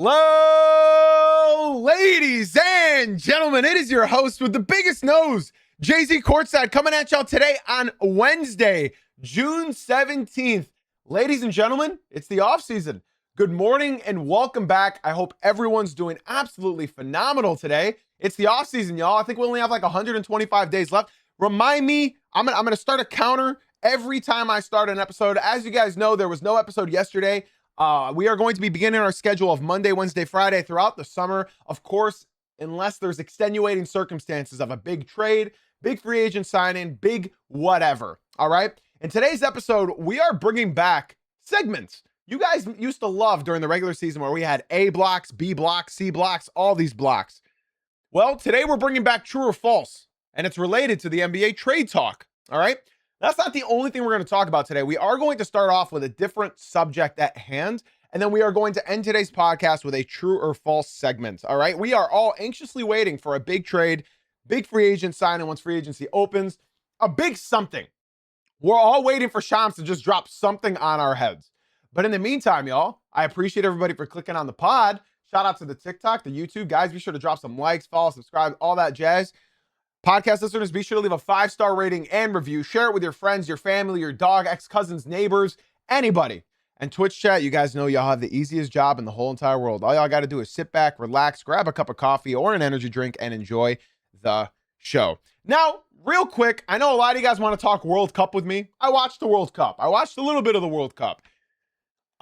Hello, ladies and gentlemen. It is your host with the biggest nose, Jay-Z Courtside, coming at y'all today on Wednesday, June 17th. Ladies and gentlemen, it's the offseason. Good morning and welcome back. I hope everyone's doing absolutely phenomenal today. It's the offseason, y'all. I think we only have like 125 days left. Remind me, I'm gonna start a counter every time I start an episode. As you guys know, there was no episode yesterday. We are going to be beginning our schedule of Monday, Wednesday, Friday throughout the summer. Of course, unless there's extenuating circumstances of a big trade, big free agent signing, big whatever. All right. In today's episode, we are bringing back segments you guys used to love during the regular season where we had A blocks, B blocks, C blocks, all these blocks. Well, today we're bringing back true or false, and it's related to the NBA trade talk. All right. That's not the only thing we're going to talk about today. We are going to start off with a different subject at hand, and then we are going to end today's podcast with a true or false segment. All right. We are all anxiously waiting for a big trade, big free agent signing once free agency opens, a big something. We're all waiting for Shams to just drop something on our heads. But in the meantime, y'all, I appreciate everybody for clicking on the pod. Shout out to the TikTok, the YouTube. Guys, be sure to drop some likes, follow, subscribe, all that jazz. Podcast listeners, be sure to leave a 5-star rating and review. Share it with your friends, your family, your dog, ex-cousins, neighbors, anybody. And Twitch chat, you guys know y'all have the easiest job in the whole entire world. All y'all got to do is sit back, relax, grab a cup of coffee or an energy drink, and enjoy the show. Now, real quick, I know a lot of you guys want to talk World Cup with me. I watched the World Cup. I watched a little bit of the World Cup.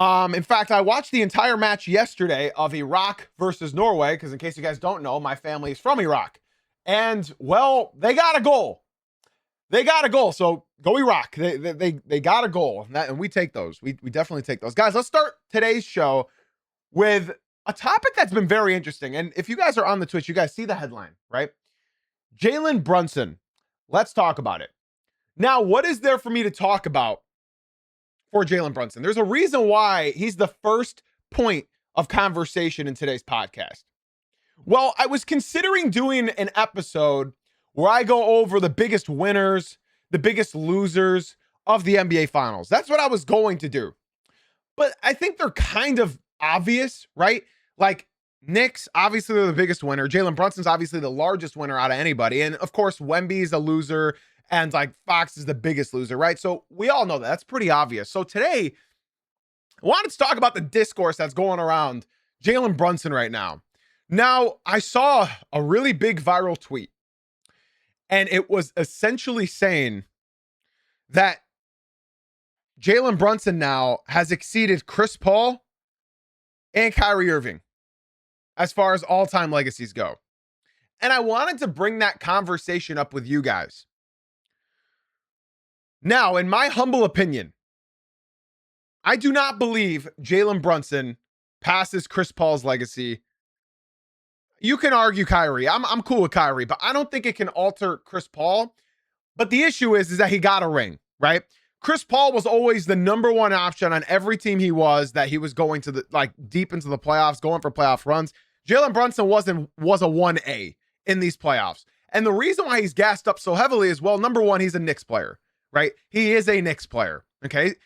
In fact, I watched the entire match yesterday of Iraq versus Norway, because in case you guys don't know, my family is from Iraq. And, well, they got a goal. They got a goal. So go Iraq. They got a goal. And we take those. We definitely take those. Guys, let's start today's show with a topic that's been very interesting. And if you guys are on the Twitch, you guys see the headline, right? Jalen Brunson. Let's talk about it. Now, what is there for me to talk about for Jalen Brunson? There's a reason why he's the first point of conversation in today's podcast. Well, I was considering doing an episode where I go over the biggest winners, the biggest losers of the NBA Finals. That's what I was going to do. But I think they're kind of obvious, right? Like, Knicks, obviously they're the biggest winner. Jalen Brunson's obviously the largest winner out of anybody. And of course, Wemby's a loser and like Fox is the biggest loser, right? So we all know that. That's pretty obvious. So today, I wanted to talk about the discourse that's going around Jalen Brunson right now. Now, I saw a really big viral tweet, and it was essentially saying that Jalen Brunson now has exceeded Chris Paul and Kyrie Irving as far as all-time legacies go. And I wanted to bring that conversation up with you guys. Now, in my humble opinion, I do not believe Jalen Brunson passes Chris Paul's legacy. You can argue Kyrie. I'm cool with Kyrie, but I don't think it can alter Chris Paul. But the issue is that he got a ring, right? Chris Paul was always the number one option on every team he was going to the deep into the playoffs, going for playoff runs. Jalen Brunson was a 1A in these playoffs. And the reason why he's gassed up so heavily is, well, number one, he's a Knicks player, right? He is a Knicks player, okay?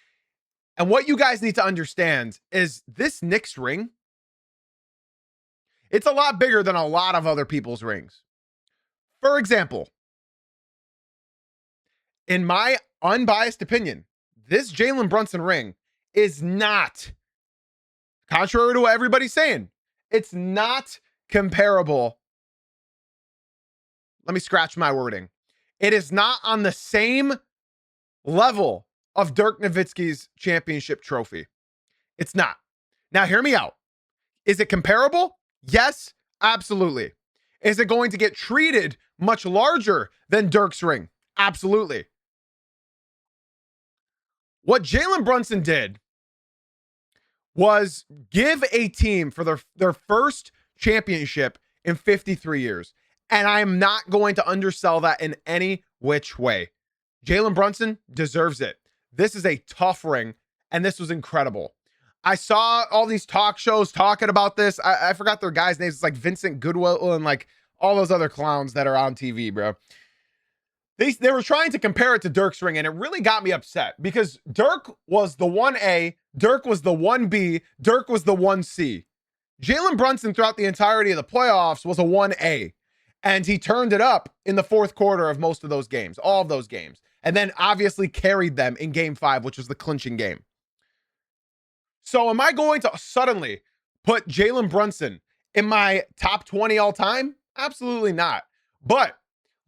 And what you guys need to understand is this Knicks ring, it's a lot bigger than a lot of other people's rings. For example, in my unbiased opinion, this Jalen Brunson ring is not, contrary to what everybody's saying, it's not comparable. Let me scratch my wording. It is not on the same level of Dirk Nowitzki's championship trophy. It's not. Now, hear me out. Is it comparable? Yes, absolutely. Is it going to get treated much larger than Dirk's ring? Absolutely. What Jalen Brunson did was give a team for their first championship in 53 years. And I am not going to undersell that in any which way. Jalen Brunson deserves it. This is a tough ring, and this was incredible. I saw all these talk shows talking about this. I forgot their guys' names. It's like Vincent Goodwill and like all those other clowns that are on TV, bro. They were trying to compare it to Dirk's ring, and it really got me upset because Dirk was the 1A, Dirk was the 1B, Dirk was the 1C. Jalen Brunson throughout the entirety of the playoffs was a 1A, and he turned it up in the fourth quarter of most of those games, all of those games, and then obviously carried them in game 5, which was the clinching game. So am I going to suddenly put Jalen Brunson in my top 20 all time? Absolutely not. But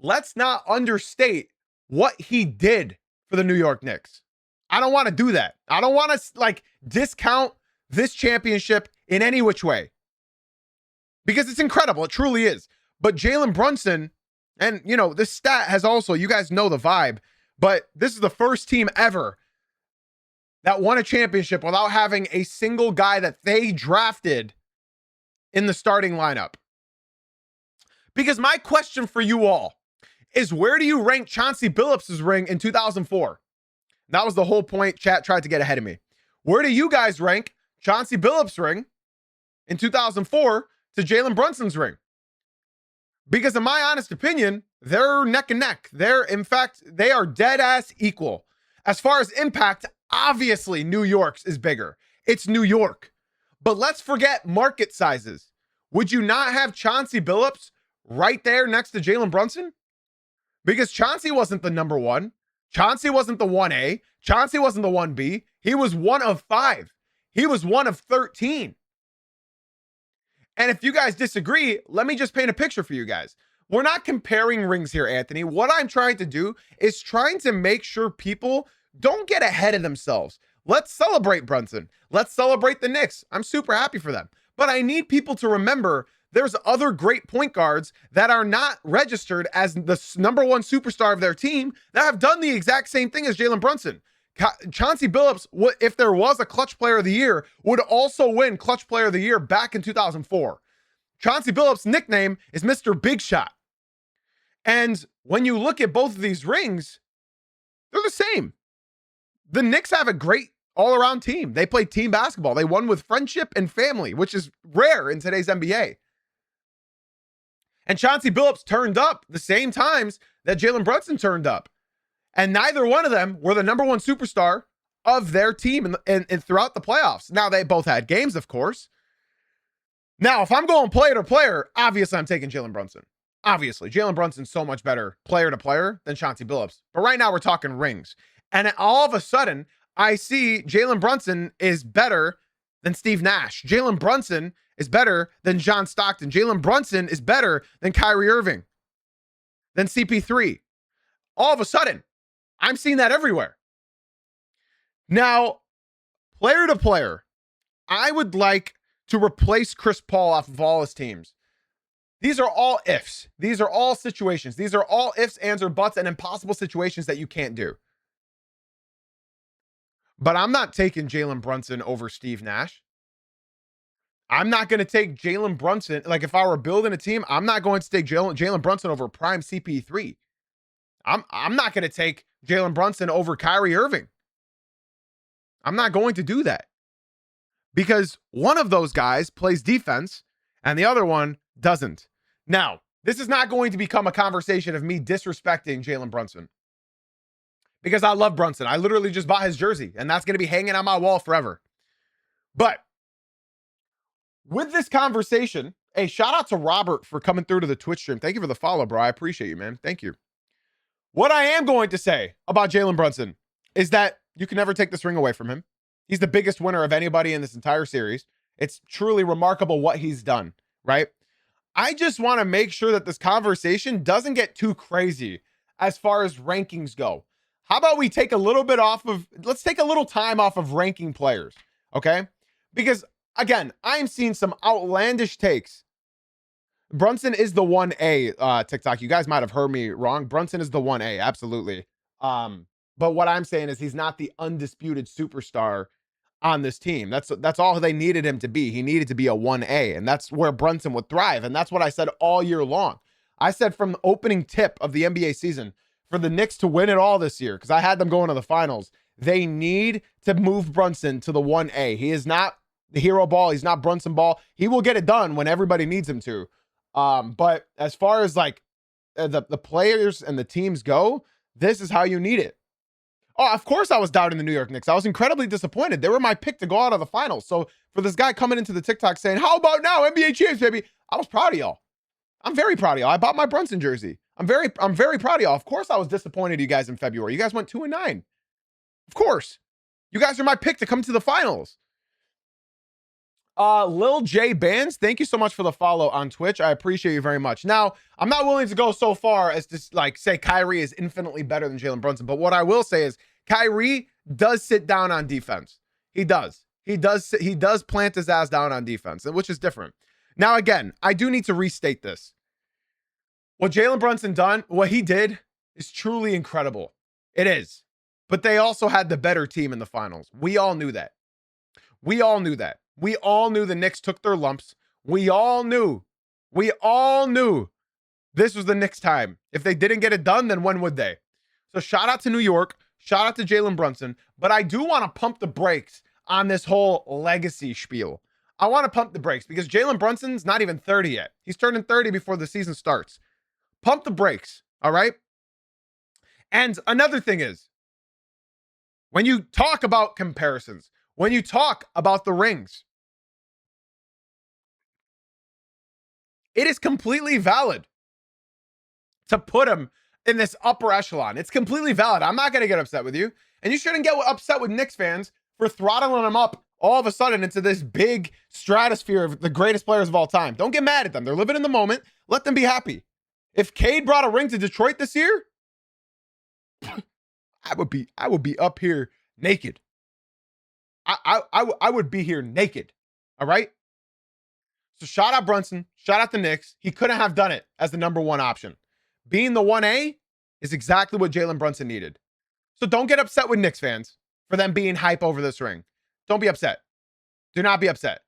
let's not understate what he did for the New York Knicks. I don't want to do that. I don't want to discount this championship in any which way, because it's incredible. It truly is. But Jalen Brunson, and this stat has also, you guys know the vibe, but this is the first team ever that won a championship without having a single guy that they drafted in the starting lineup. Because my question for you all is, where do you rank Chauncey Billups' ring in 2004? That was the whole point. Chat tried to get ahead of me. Where do you guys rank Chauncey Billups' ring in 2004 to Jalen Brunson's ring? Because in my honest opinion, they're neck and neck. In fact, they are dead ass equal. As far as impact, obviously New York's is bigger. It's New York. But let's forget market sizes. Would you not have Chauncey Billups right there next to Jalen Brunson? Because Chauncey wasn't the number 1. Chauncey wasn't the 1A. Chauncey wasn't the 1B. He was one of 5. He was one of 13. And if you guys disagree, let me just paint a picture for you guys. We're not comparing rings here, Anthony. What I'm trying to do is trying to make sure people don't get ahead of themselves. Let's celebrate Brunson. Let's celebrate the Knicks. I'm super happy for them. But I need people to remember there's other great point guards that are not registered as the number 1 superstar of their team that have done the exact same thing as Jalen Brunson. Chauncey Billups, if there was a clutch player of the year, would also win clutch player of the year back in 2004. Chauncey Billups' nickname is Mr. Big Shot. And when you look at both of these rings, they're the same. The Knicks have a great all-around team. They play team basketball. They won with friendship and family, which is rare in today's NBA. And Chauncey Billups turned up the same times that Jalen Brunson turned up. And neither one of them were the number 1 superstar of their team and throughout the playoffs. Now, they both had games, of course. Now, if I'm going player to player, obviously I'm taking Jalen Brunson. Obviously, Jalen Brunson's so much better player to player than Chauncey Billups. But right now we're talking rings. And all of a sudden, I see Jalen Brunson is better than Steve Nash. Jalen Brunson is better than John Stockton. Jalen Brunson is better than Kyrie Irving, than CP3. All of a sudden, I'm seeing that everywhere. Now, player to player, I would like to replace Chris Paul off of all his teams. These are all ifs. These are all situations. These are all ifs, ands, or buts, and impossible situations that you can't do. But I'm not taking Jalen Brunson over Steve Nash. I'm not going to take Jalen Brunson. Like, if I were building a team, I'm not going to take Jalen Brunson over prime CP3. I'm not going to take Jalen Brunson over Kyrie Irving. I'm not going to do that. Because one of those guys plays defense and the other one doesn't. Now, this is not going to become a conversation of me disrespecting Jalen Brunson, because I love Brunson. I literally just bought his jersey, and that's going to be hanging on my wall forever. But with this conversation, hey, shout out to Robert for coming through to the Twitch stream. Thank you for the follow, bro. I appreciate you, man. Thank you. What I am going to say about Jalen Brunson is that you can never take this ring away from him. He's the biggest winner of anybody in this entire series. It's truly remarkable what he's done, right? I just want to make sure that this conversation doesn't get too crazy as far as rankings go. How about we take a little bit let's take a little time off of ranking players, okay? Because, again, I'm seeing some outlandish takes. Brunson is the 1A, TikTok. You guys might have heard me wrong. Brunson is the 1A, absolutely. But what I'm saying is he's not the undisputed superstar on this team. That's all they needed him to be. He needed to be a 1A, and that's where Brunson would thrive. And that's what I said all year long. I said from the opening tip of the NBA season, for the Knicks to win it all this year, because I had them going to the finals, they need to move Brunson to the 1A. He is not the hero ball. He's not Brunson ball. He will get it done when everybody needs him to. But as far as like the players and the teams go, this is how you need it. Oh, of course I was doubting the New York Knicks. I was incredibly disappointed. They were my pick to go out of the finals. So for this guy coming into the TikTok saying, how about now, NBA champs, baby? I was proud of y'all. I'm very proud of y'all. I bought my Brunson jersey. I'm very proud of y'all. Of course I was disappointed you guys in February. You guys went 2-9. Of course. You guys are my pick to come to the finals. Lil J Bands, thank you so much for the follow on Twitch. I appreciate you very much. Now, I'm not willing to go so far as to like say Kyrie is infinitely better than Jalen Brunson, but what I will say is Kyrie does sit down on defense. He does plant his ass down on defense, which is different. Now, again, I do need to restate this. What Jalen Brunson done, what he did is truly incredible. It is. But they also had the better team in the finals. We all knew that. We all knew that. We all knew the Knicks took their lumps. We all knew this was the Knicks' time. If they didn't get it done, then when would they? So shout out to New York. Shout out to Jalen Brunson. But I do want to pump the brakes on this whole legacy spiel. I want to pump the brakes because Jalen Brunson's not even 30 yet. He's turning 30 before the season starts. Pump the brakes, all right? And another thing is, when you talk about comparisons, when you talk about the rings, it is completely valid to put him in this upper echelon. It's completely valid. I'm not going to get upset with you. And you shouldn't get upset with Knicks fans for throttling him up all of a sudden into this big stratosphere of the greatest players of all time. Don't get mad at them. They're living in the moment. Let them be happy. If Cade brought a ring to Detroit this year, I would be up here naked. I would be here naked. All right. So shout out Brunson. Shout out the Knicks. He couldn't have done it as the number one option. Being the 1A is exactly what Jalen Brunson needed. So don't get upset with Knicks fans for them being hype over this ring. Don't be upset. Do not be upset.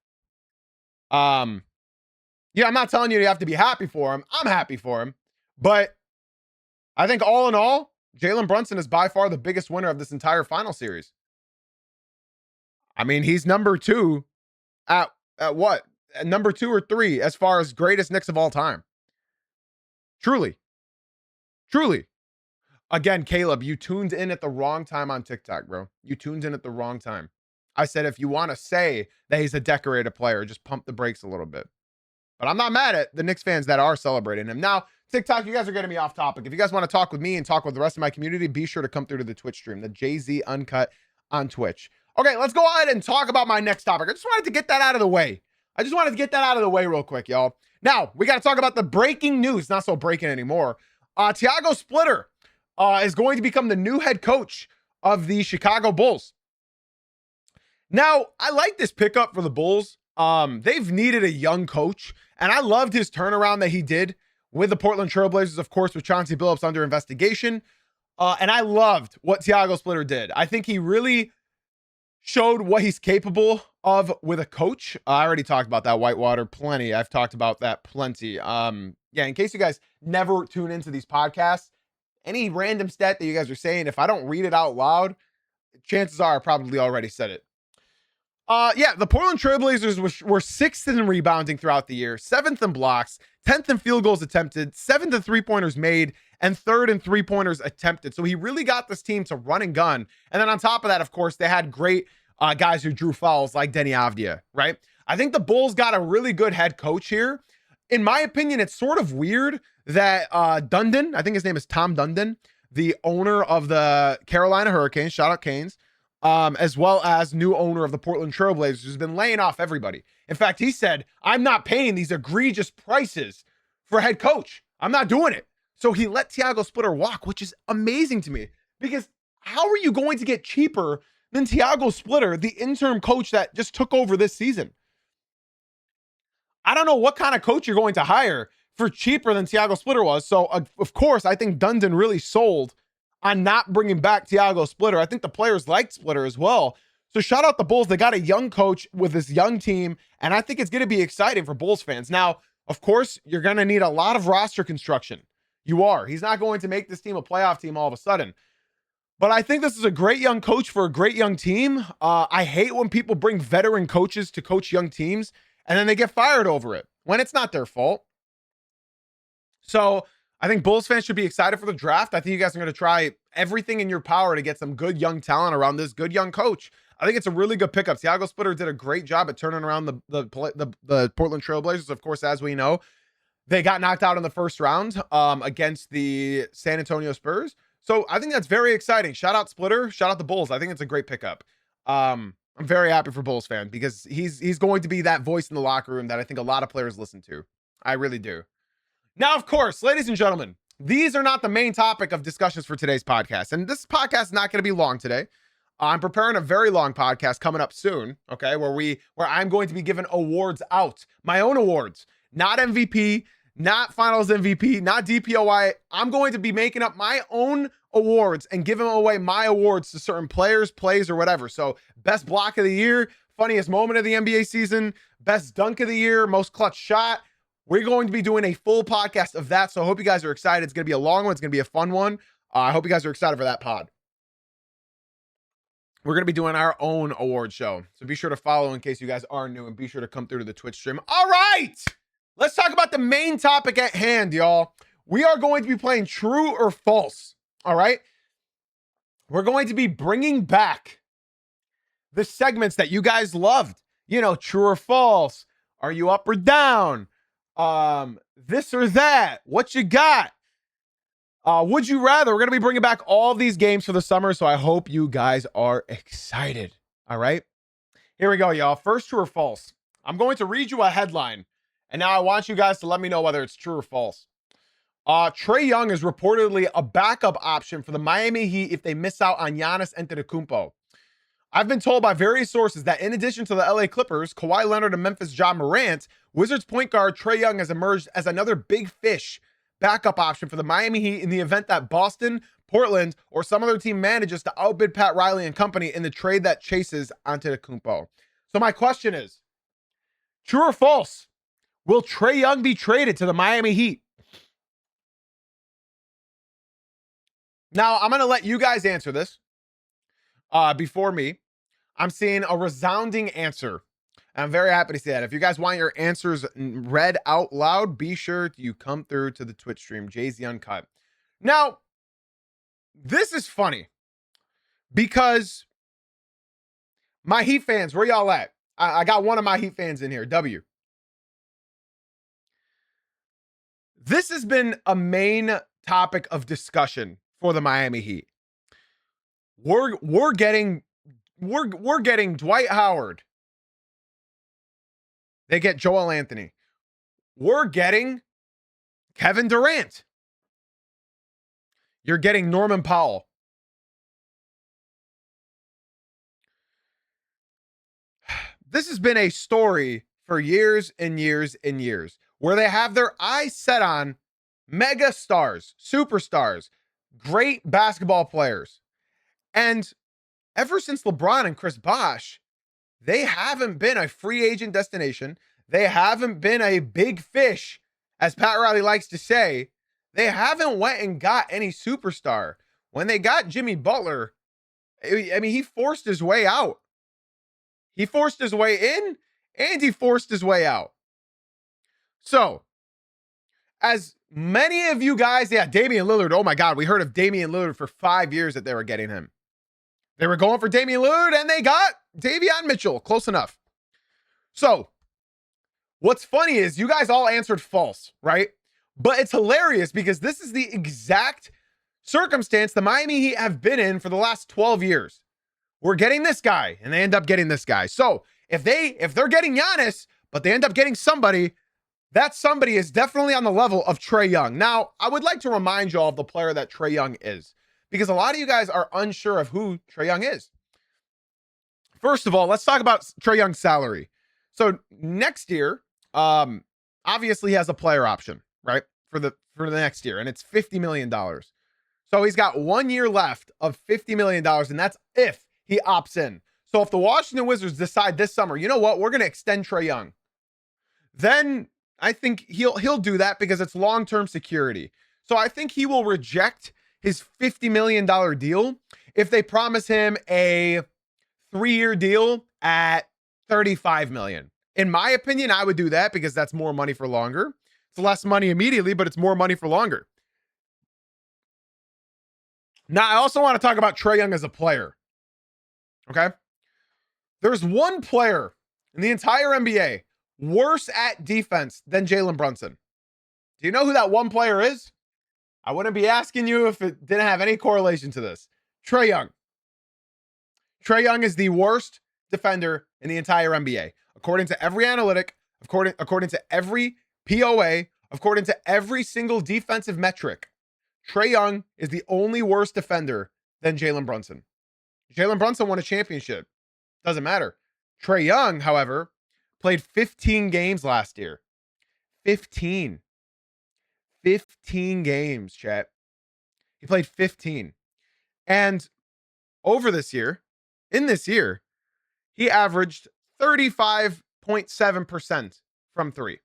Yeah, I'm not telling you have to be happy for him. I'm happy for him. But I think all in all, Jalen Brunson is by far the biggest winner of this entire final series. I mean, he's number two at what? At number 2 or 3 as far as greatest Knicks of all time. Truly. Again, Caleb, you tuned in at the wrong time on TikTok, bro. You tuned in at the wrong time. I said, if you want to say that he's a decorated player, just pump the brakes a little bit. But I'm not mad at the Knicks fans that are celebrating him. Now, TikTok, you guys are getting me off topic. If you guys want to talk with me and talk with the rest of my community, be sure to come through to the Twitch stream, the Jay-Z Uncut on Twitch. Okay, let's go ahead and talk about my next topic. I just wanted to get that out of the way. Real quick, y'all. Now, we got to talk about the breaking news. Not so breaking anymore. Tiago Splitter is going to become the new head coach of the Chicago Bulls. Now, I like this pickup for the Bulls. They've needed a young coach, and I loved his turnaround that he did with the Portland Trailblazers, of course, with Chauncey Billups under investigation. And I loved what Tiago Splitter did. I think he really showed what he's capable of with a coach. I already talked about that Whitewater plenty. I've talked about that plenty. Yeah, in case you guys never tune into these podcasts, any random stat that you guys are saying, if I don't read it out loud, chances are I probably already said it. Yeah, the Portland Trailblazers were 6th in rebounding throughout the year, 7th in blocks, 10th in field goals attempted, 7th in three-pointers made, and 3rd in three-pointers attempted. So he really got this team to run and gun. And then on top of that, of course, they had great guys who drew fouls like Denny Avdia, right? I think the Bulls got a really good head coach here. In my opinion, it's sort of weird that Dundon, I think his name is Tom Dundon, the owner of the Carolina Hurricanes, shout out Canes, as well as new owner of the Portland Trailblazers, who's been laying off everybody. In fact, he said, I'm not paying these egregious prices for a head coach. I'm not doing it. So he let Tiago Splitter walk, which is amazing to me, because how are you going to get cheaper than Tiago Splitter, the interim coach that just took over this season? I don't know what kind of coach you're going to hire for cheaper than Tiago Splitter was. So, of course, I think Dundon really sold on not bringing back Tiago Splitter. I think the players liked Splitter as well. So shout out the Bulls. They got a young coach with this young team, and I think it's going to be exciting for Bulls fans. Now, of course, you're going to need a lot of roster construction. You are. He's not going to make this team a playoff team all of a sudden. But I think this is a great young coach for a great young team. I hate when people bring veteran coaches to coach young teams, and then they get fired over it when it's not their fault. So I think Bulls fans should be excited for the draft. I think you guys are going to try everything in your power to get some good young talent around this good young coach. I think it's a really good pickup. Thiago Splitter did a great job at turning around the Portland Trailblazers. Of course, as we know, they got knocked out in the first round against the San Antonio Spurs. So I think that's very exciting. Shout out Splitter. Shout out the Bulls. I think it's a great pickup. I'm very happy for Bulls fan because he's going to be that voice in the locker room that I think a lot of players listen to. I really do. Now, of course, ladies and gentlemen, these are not the main topic of discussions for today's podcast. And this podcast is not going to be long today. I'm preparing a very long podcast coming up soon, okay, where I'm going to be giving awards out, my own awards, not MVP, not finals MVP, not DPOI. I'm going to be making up my own awards and giving away my awards to certain players, plays, or whatever. So best block of the year, funniest moment of the NBA season, best dunk of the year, most clutch shot. We're going to be doing a full podcast of that. So I hope you guys are excited. It's going to be a long one. It's going to be a fun one. I hope you guys are excited for that pod. We're going to be doing our own award show. So be sure to follow in case you guys are new, and be sure to come through to the Twitch stream. All right. Let's talk about the main topic at hand, y'all. We are going to be playing true or false. All right. We're going to be bringing back the segments that you guys loved. You know, true or false. Are you up or down? This or that. What you got? Would you rather? We're going to be bringing back all of these games for the summer, so I hope you guys are excited. All right? Here we go, y'all. First, true or false. I'm going to read you a headline, and now I want you guys to let me know whether it's true or false. Trae Young is reportedly a backup option for the Miami Heat if they miss out on Giannis Antetokounmpo. I've been told by various sources that in addition to the LA Clippers, Kawhi Leonard, and Memphis John Morant, Wizards point guard Trae Young has emerged as another big fish backup option for the Miami Heat in the event that Boston, Portland, or some other team manages to outbid Pat Riley and company in the trade that chases Antetokounmpo. So my question is, true or false? Will Trae Young be traded to the Miami Heat? Now, I'm going to let you guys answer this before me. I'm seeing a resounding answer. I'm very happy to see that. If you guys want your answers read out loud, be sure you come through to the Twitch stream, Jay-Z Uncut. Now, this is funny because my Heat fans, where y'all at? I got one of my Heat fans in here, W. This has been a main topic of discussion for the Miami Heat. We're getting Dwight Howard. They get Joel Anthony. We're getting Kevin Durant. You're getting Norman Powell. This has been a story for years and years and years where they have their eyes set on mega stars, superstars, great basketball players. And ever since LeBron and Chris Bosh, they haven't been a free agent destination. They haven't been a big fish, as Pat Riley likes to say. They haven't went and got any superstar. When they got Jimmy Butler, I mean, he forced his way out. He forced his way in, and he forced his way out. So, as many of you guys, Damian Lillard, oh my God, we heard of Damian Lillard for 5 years that they were getting him. They were going for Damian Lillard, and they got Davion Mitchell. Close enough. So, what's funny is you guys all answered false, right? But it's hilarious because this is the exact circumstance the Miami Heat have been in for the last 12 years. We're getting this guy, and they end up getting this guy. So, if they're getting Giannis, but they end up getting somebody, that somebody is definitely on the level of Trae Young. Now, I would like to remind you all of the player that Trae Young is, because a lot of you guys are unsure of who Trae Young is. First of all, let's talk about Trae Young's salary. So next year, obviously he has a player option, right? For the next year, and it's $50 million. So he's got 1 year left of $50 million, and that's if he opts in. So if the Washington Wizards decide this summer, you know what, we're going to extend Trae Young, then I think he'll do that because it's long-term security. So I think he will reject his $50 million deal if they promise him a 3-year deal at $35 million. In my opinion, I would do that because that's more money for longer. It's less money immediately, but it's more money for longer. Now, I also want to talk about Trae Young as a player. Okay? There's one player in the entire NBA worse at defense than Jalen Brunson. Do you know who that one player is? I wouldn't be asking you if it didn't have any correlation to this. Trae Young. Trae Young is the worst defender in the entire NBA. According to every analytic, according to every POA, according to every single defensive metric, Trae Young is the only worse defender than Jalen Brunson. Jalen Brunson won a championship. Doesn't matter. Trae Young, however, played 15 games last year. 15 games, chat. He played 15. And over this year, in this year, he averaged 35.7% from three.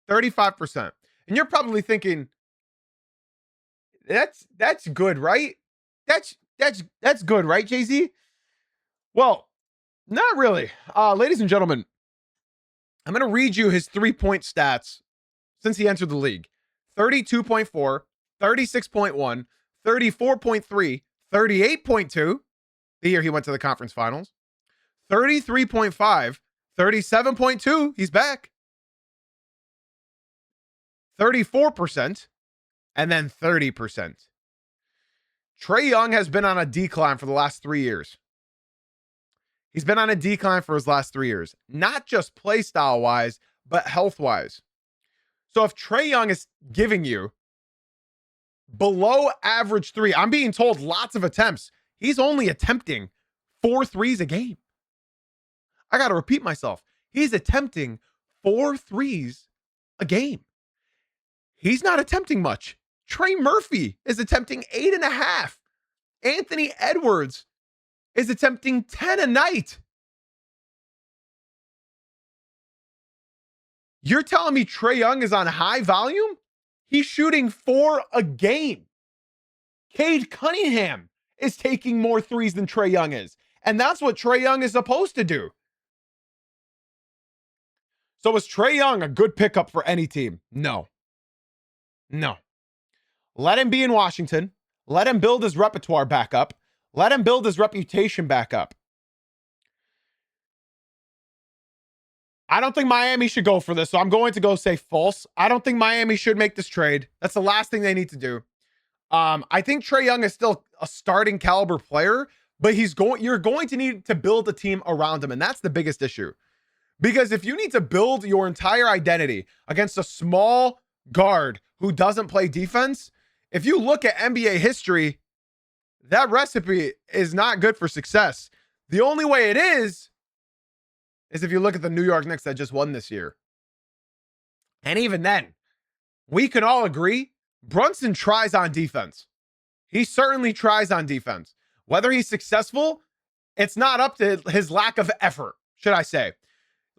35%. And you're probably thinking, that's good, right? That's good, right, Jay-Z? Well, not really. Ladies and gentlemen, I'm going to read you his 3-point stats since he entered the league. 32.4, 36.1, 34.3, 38.2, the year he went to the conference finals, 33.5, 37.2, he's back, 34%, and then 30%. Trae Young has been on a decline for the last 3 years. He's been on a decline for his last 3 years, not just play style wise, but health wise. So if Trae Young is giving you below average three, I'm being told lots of attempts. He's only attempting 4 threes a game. I got to repeat myself. He's attempting 4 threes a game. He's not attempting much. Trey Murphy is attempting 8.5. Anthony Edwards is attempting 10 a night. You're telling me Trae Young is on high volume? He's shooting 4 a game. Cade Cunningham is taking more threes than Trae Young is. And that's what Trae Young is supposed to do. So is Trae Young a good pickup for any team? No. Let him be in Washington. Let him build his repertoire back up. Let him build his reputation back up. I don't think Miami should go for this, so I'm going to go say false. I don't think Miami should make this trade. That's the last thing they need to do. I think Trae Young is still a starting caliber player, but you're going to need to build a team around him, and that's the biggest issue. Because if you need to build your entire identity against a small guard who doesn't play defense, if you look at NBA history, that recipe is not good for success. The only way it is if you look at the New York Knicks that just won this year. And even then, we can all agree, Brunson tries on defense. He certainly tries on defense. Whether he's successful, it's not up to his lack of effort, should I say.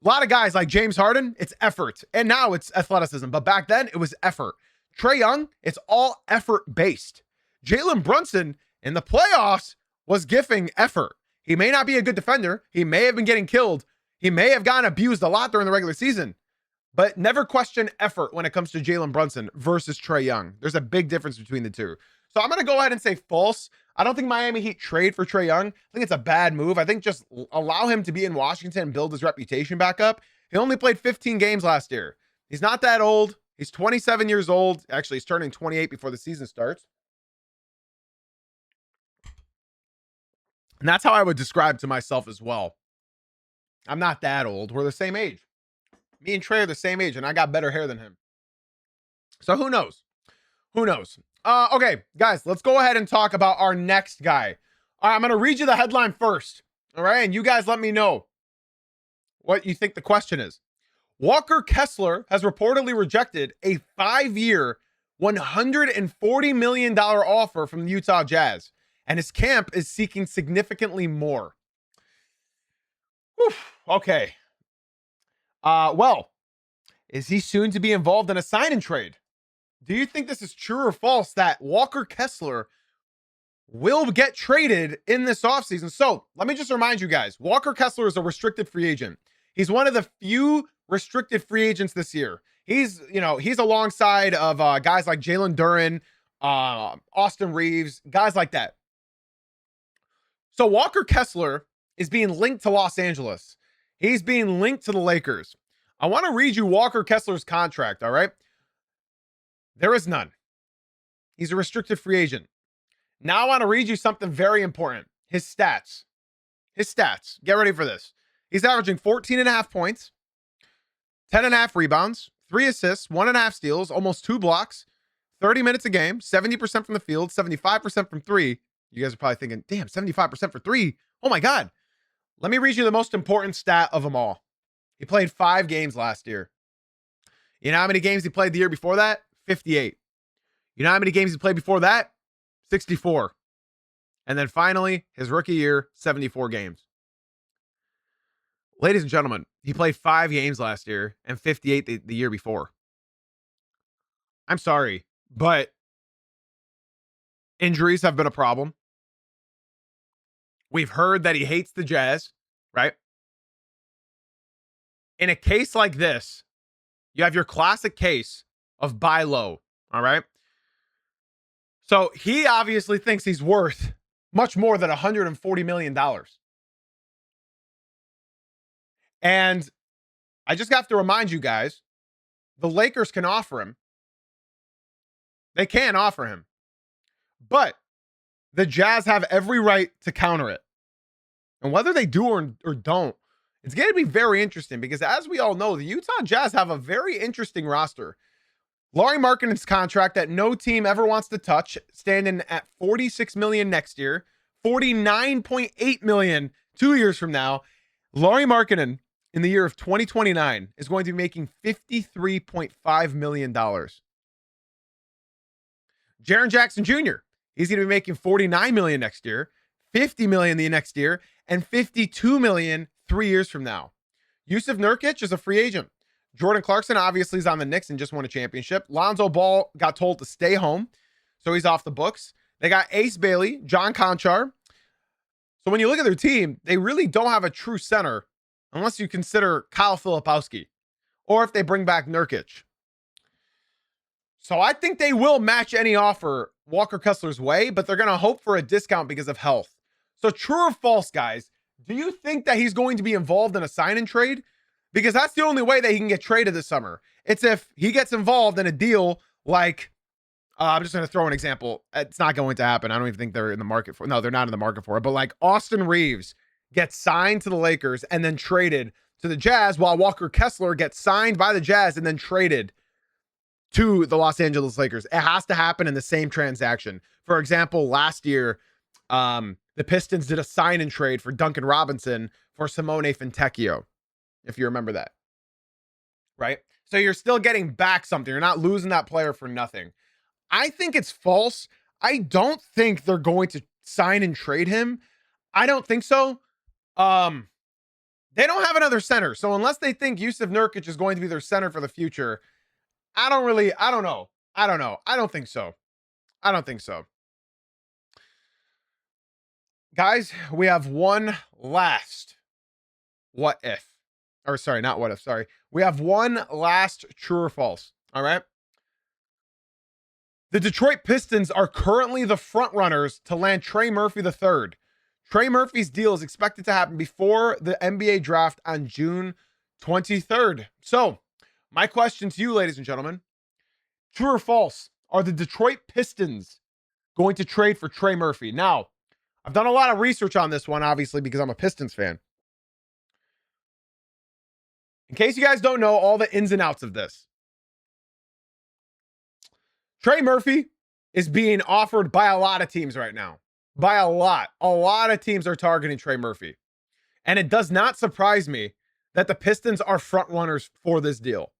A lot of guys like James Harden, it's effort. And now it's athleticism. But back then, it was effort. Trae Young, it's all effort-based. Jalen Brunson, in the playoffs, was giving effort. He may not be a good defender. He may have been getting killed. He may have gotten abused a lot during the regular season. But never question effort when it comes to Jalen Brunson versus Trae Young. There's a big difference between the two. So I'm going to go ahead and say false. I don't think Miami Heat trade for Trae Young. I think it's a bad move. I think just allow him to be in Washington and build his reputation back up. He only played 15 games last year. He's not that old. He's 27 years old. Actually, he's turning 28 before the season starts. And that's how I would describe to myself as well. I'm not that old. We're the same age. Me and Trey are the same age, and I got better hair than him. So who knows? Okay, guys, let's go ahead and talk about our next guy. All right, I'm going to read you the headline first. All right, and you guys let me know what you think the question is. Walker Kessler has reportedly rejected a 5-year, $140 million offer from the Utah Jazz, and his camp is seeking significantly more. Whew, okay. Well, is he soon to be involved in a sign and trade? Do you think this is true or false that Walker Kessler will get traded in this offseason? So let me just remind you guys, Walker Kessler is a restricted free agent. He's one of the few restricted free agents this year. He's alongside of guys like Jalen Duren, Austin Reeves, guys like that. So Walker Kessler is being linked to Los Angeles. He's being linked to the Lakers. I want to read you Walker Kessler's contract, all right? There is none. He's a restricted free agent. Now I want to read you something very important. His stats. His stats. Get ready for this. He's averaging 14.5 points, 10.5 rebounds, 3 assists, 1.5 steals, almost 2 blocks, 30 minutes a game, 70% from the field, 75% from 3. You guys are probably thinking, damn, 75% for 3. Oh my God. Let me read you the most important stat of them all. He played 5 games last year. You know how many games he played the year before that? 58. You know how many games he played before that? 64. And then finally, his rookie year, 74 games. Ladies and gentlemen, he played 5 games last year and 58 the year before. I'm sorry, but injuries have been a problem. We've heard that he hates the Jazz, right? In a case like this, you have your classic case of buy low, all right? So he obviously thinks he's worth much more than $140 million. And I just have to remind you guys, the Lakers can offer him. They can offer him. But the Jazz have every right to counter it. And whether they do or don't, it's going to be very interesting because as we all know, the Utah Jazz have a very interesting roster. Lauri Markkanen's contract that no team ever wants to touch, standing at $46 million next year, $49.8 million 2 years from now. Lauri Markkanen in the year of 2029 is going to be making $53.5 million. Jaren Jackson Jr., he's going to be making $49 million next year, $50 million the next year, and $52 million 3 years from now. Yusuf Nurkic is a free agent. Jordan Clarkson obviously is on the Knicks and just won a championship. Lonzo Ball got told to stay home, so he's off the books. They got Ace Bailey, John Conchar. So when you look at their team, they really don't have a true center unless you consider Kyle Filipowski or if they bring back Nurkic. So I think they will match any offer Walker Kessler's way, but they're going to hope for a discount because of health. So true or false, guys, do you think that he's going to be involved in a sign and trade? Because that's the only way that he can get traded this summer. It's if he gets involved in a deal like, I'm just going to throw an example. It's not going to happen. I don't even think they're in the market for it. No, they're not in the market for it. But like Austin Reeves gets signed to the Lakers and then traded to the Jazz, while Walker Kessler gets signed by the Jazz and then traded to the Los Angeles Lakers. It has to happen in the same transaction. For example, last year, the Pistons did a sign and trade for Duncan Robinson for Simone Fontecchio, if you remember that, right? So you're still getting back something. You're not losing that player for nothing. I think it's false. I don't think they're going to sign and trade him. I don't think so. They don't have another center. So unless they think Yusuf Nurkic is going to be their center for the future, I don't know. I don't think so. Guys, we have one last what if. Or sorry, not what if, sorry. We have one last true or false. All right. The Detroit Pistons are currently the front runners to land Trey Murphy III. Trey Murphy's deal is expected to happen before the NBA draft on June 23rd. So, my question to you, ladies and gentlemen, true or false? Are the Detroit Pistons going to trade for Trey Murphy? Now, I've done a lot of research on this one, obviously, because I'm a Pistons fan. In case you guys don't know all the ins and outs of this, Trey Murphy is being offered by a lot of teams right now. By a lot. A lot of teams are targeting Trey Murphy. And it does not surprise me that the Pistons are front runners for this deal.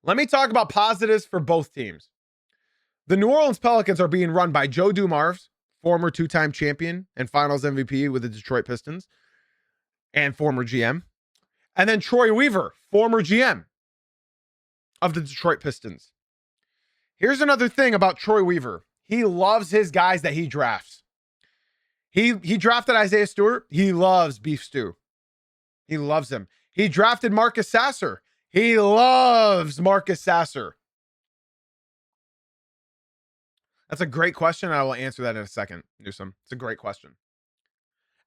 Let me talk about positives for both teams. The New Orleans Pelicans are being run by Joe Dumars, former 2-time champion and finals MVP with the Detroit Pistons, and former GM. And then Troy Weaver, former GM of the Detroit Pistons. Here's another thing about Troy Weaver. He loves his guys that he drafts. He drafted Isaiah Stewart. He loves beef stew. He loves him. He drafted Marcus Sasser. He loves Marcus Sasser. That's a great question. I will answer that in a second, Newsom. It's a great question.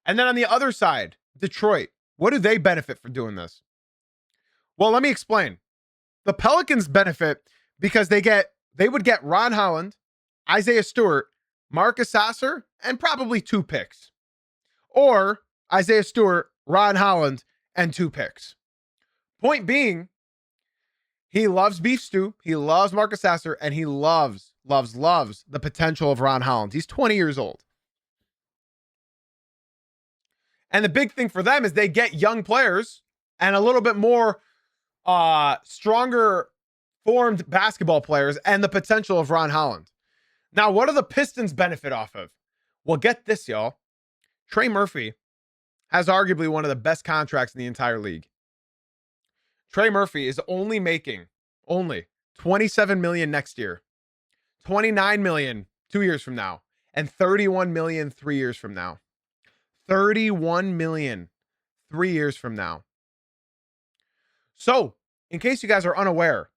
And then on the other side, Detroit, what do they benefit from doing this? Well, let me explain. The Pelicans benefit because they would get Ron Holland, Isaiah Stewart, Marcus Sasser, and probably 2 picks. Or Isaiah Stewart, Ron Holland, and 2 picks. Point being, he loves beef stew, he loves Marcus Sasser, and he loves the potential of Ron Holland. He's 20 years old. And the big thing for them is they get young players and a little bit more stronger formed basketball players and the potential of Ron Holland. Now, what do the Pistons benefit off of? Well, get this, y'all. Trey Murphy has arguably one of the best contracts in the entire league. Trey Murphy is only making $27 million next year, $29 million 2 years from now, and $31 million 3 years from now. $31 million 3 years from now. So, in case you guys are unaware,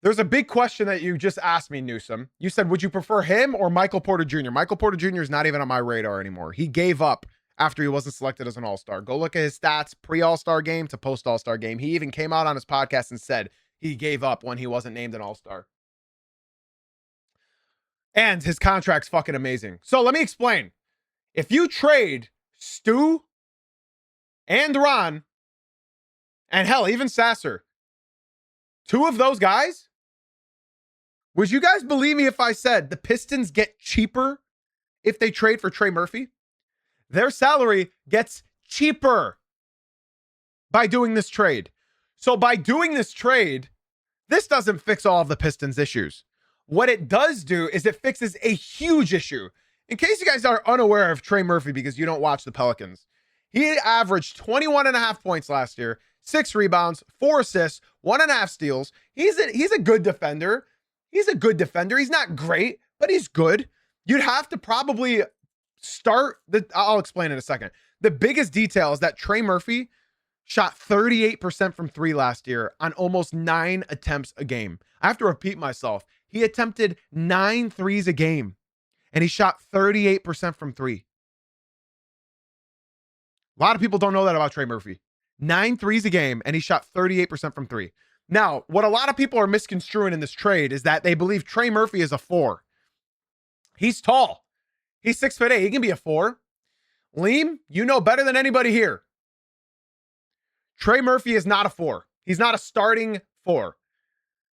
there's a big question that you just asked me, Newsom. You said, would you prefer him or Michael Porter Jr.? Michael Porter Jr. is not even on my radar anymore. He gave up after he wasn't selected as an All-Star. Go look at his stats pre-All-Star game to post-All-Star game. He even came out on his podcast and said he gave up when he wasn't named an All-Star. And his contract's fucking amazing. So let me explain. If you trade Stu and Ron, and hell, even Sasser, 2 of those guys, would you guys believe me if I said the Pistons get cheaper if they trade for Trey Murphy? Their salary gets cheaper by doing this trade. So by doing this trade, this doesn't fix all of the Pistons' issues. What it does do is it fixes a huge issue. In case you guys are unaware of Trey Murphy because you don't watch the Pelicans, he averaged 21.5 points last year, 6 rebounds, 4 assists, 1.5 steals. He's a good defender. He's a good defender. He's not great, but he's good. You'd have to probably I'll explain in a second. The biggest detail is that Trey Murphy shot 38% from 3 last year on almost 9 attempts a game. I have to repeat myself. He attempted 9 threes a game, and he shot 38% from 3. A lot of people don't know that about Trey Murphy. 9 threes a game, and he shot 38% from 3. Now, what a lot of people are misconstruing in this trade is that they believe Trey Murphy is a 4. He's tall. He's 6'8". He can be a 4. Liam, you know better than anybody here. Trey Murphy is not a 4. He's not a starting 4.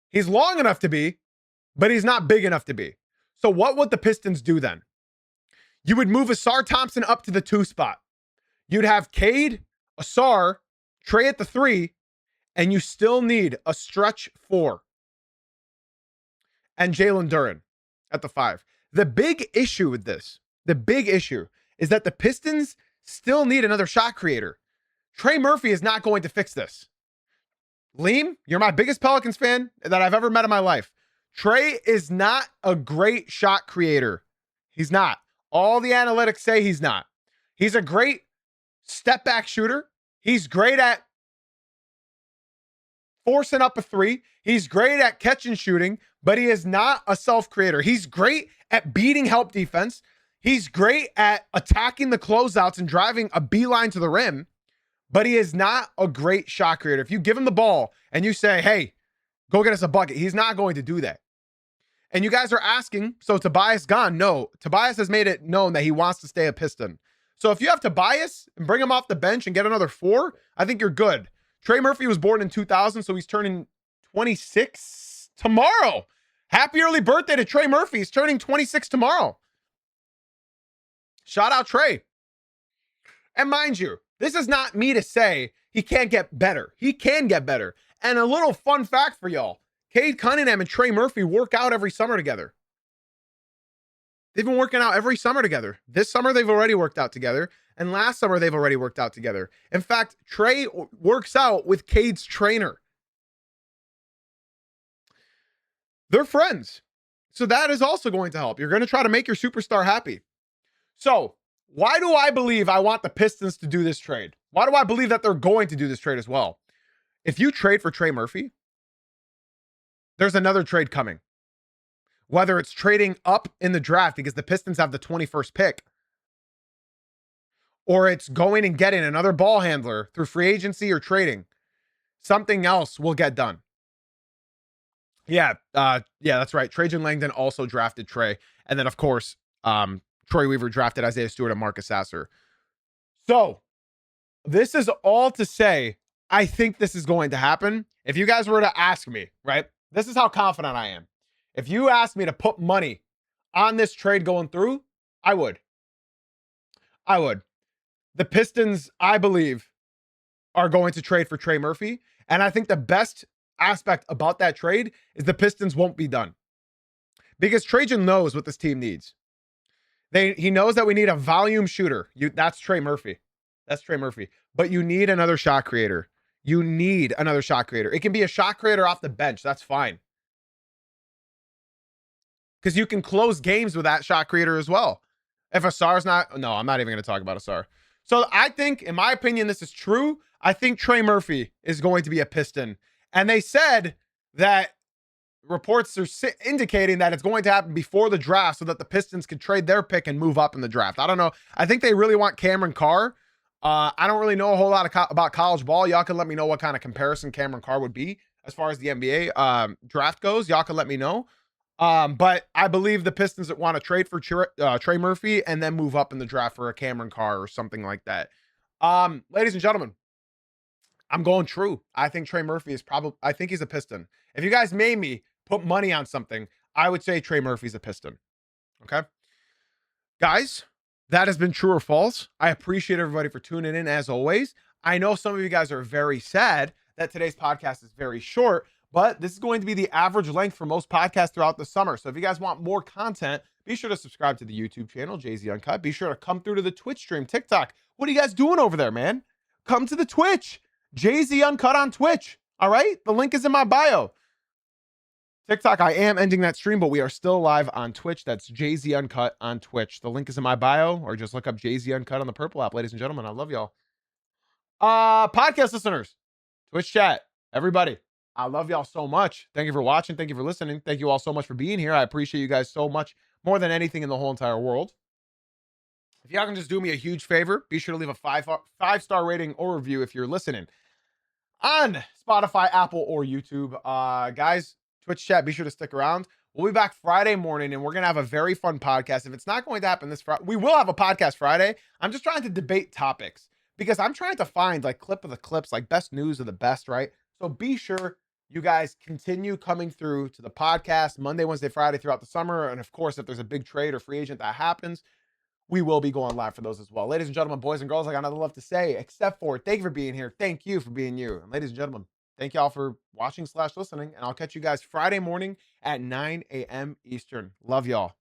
He's long enough to be, but he's not big enough to be. So what would the Pistons do then? You would move Asar Thompson up to the 2 spot. You'd have Cade, Asar, Trey at the 3, and you still need a stretch 4. And Jalen Duren at the 5. The big issue with this, is that the Pistons still need another shot creator. Trey Murphy is not going to fix this. Liam, you're my biggest Pelicans fan that I've ever met in my life. Trey is not a great shot creator. He's not. All the analytics say he's not. He's a great step back shooter. He's great at forcing up a 3. He's great at catch and shooting, but he is not a self creator. He's great at beating help defense. He's great at attacking the closeouts and driving a beeline to the rim, but he is not a great shot creator. If you give him the ball and you say, hey, go get us a bucket, he's not going to do that. And you guys are asking, so Tobias gone? No, Tobias has made it known that he wants to stay a Piston. So if you have Tobias and bring him off the bench and get another 4, I think you're good. Trey Murphy was born in 2000, so he's turning 26 tomorrow. Happy early birthday to Trey Murphy. He's turning 26 tomorrow. Shout out Trey. And mind you, this is not me to say he can't get better. He can get better. And a little fun fact for y'all. Cade Cunningham and Trey Murphy work out every summer together. They've been working out every summer together. This summer, they've already worked out together. And last summer, they've already worked out together. In fact, Trey works out with Cade's trainer. They're friends. So that is also going to help. You're going to try to make your superstar happy. So why do I believe I want the Pistons to do this trade? Why do I believe that they're going to do this trade as well? If you trade for Trey Murphy, there's another trade coming. whether it's trading up in the draft because the Pistons have the 21st pick, or it's going and getting another ball handler through free agency or trading, something else will get done. Yeah, that's right. Trajan Langdon also drafted Trey. And then, of course, Troy Weaver drafted Isaiah Stewart and Marcus Sasser. So, this is all to say, I think this is going to happen. If you guys were to ask me, right, this is how confident I am. If you asked me to put money on this trade going through, I would. The Pistons, I believe, are going to trade for Trey Murphy. And I think the best aspect about that trade is the Pistons won't be done. Because Trajan knows what this team needs. He knows that we need a volume shooter. That's Trey Murphy. That's Trey Murphy. But you need another shot creator. It can be a shot creator off the bench. That's fine. Because you can close games with that shot creator as well. If Asar's not... No, I'm not even going to talk about Asar. So I think, in my opinion, this is true. I think Trey Murphy is going to be a Piston. And they said that reports are indicating that it's going to happen before the draft so that the Pistons could trade their pick and move up in the draft. I don't know. I think they really want Cameron Carr. I don't really know a whole lot about college ball. Y'all can let me know what kind of comparison Cameron Carr would be as far as the NBA draft goes. Y'all can let me know. But I believe the Pistons want to trade for Trey Murphy and then move up in the draft for a Cameron Carr or something like that. Ladies and gentlemen, I'm going true. I think Trey Murphy is I think he's a Piston. If you guys made me put money on something, I would say Trey Murphy's a Piston. Okay? Guys, that has been true or false. I appreciate everybody for tuning in as always. I know some of you guys are very sad that today's podcast is very short, but this is going to be the average length for most podcasts throughout the summer. So if you guys want more content, be sure to subscribe to the YouTube channel, Jay-Z Uncut. Be sure to come through to the Twitch stream, TikTok. What are you guys doing over there, man? Come to the Twitch. Jay-Z Uncut on Twitch. All right? The link is in my bio. TikTok, I am ending that stream, but we are still live on Twitch. That's Jay-Z Uncut on Twitch. The link is in my bio, or just look up Jay-Z Uncut on the Purple app, ladies and gentlemen. I love y'all. Podcast listeners, Twitch chat, everybody, I love y'all so much. Thank you for watching. Thank you for listening. Thank you all so much for being here. I appreciate you guys so much, more than anything in the whole entire world. If y'all can just do me a huge favor, be sure to leave a five-star rating or review if you're listening on Spotify, Apple, or YouTube. Guys, Twitch chat, be sure to stick around. We'll be back Friday morning, and we're going to have a very fun podcast. If it's not going to happen this Friday, we will have a podcast Friday. I'm just trying to debate topics because I'm trying to find like clip of the clips, like best news of the best, right? So be sure you guys continue coming through to the podcast Monday, Wednesday, Friday throughout the summer. And of course, if there's a big trade or free agent that happens, we will be going live for those as well. Ladies and gentlemen, boys and girls, I got nothing left to say except for thank you for being here. Thank you for being you. And ladies and gentlemen, thank y'all for watching / listening. And I'll catch you guys Friday morning at 9 a.m. Eastern. Love y'all.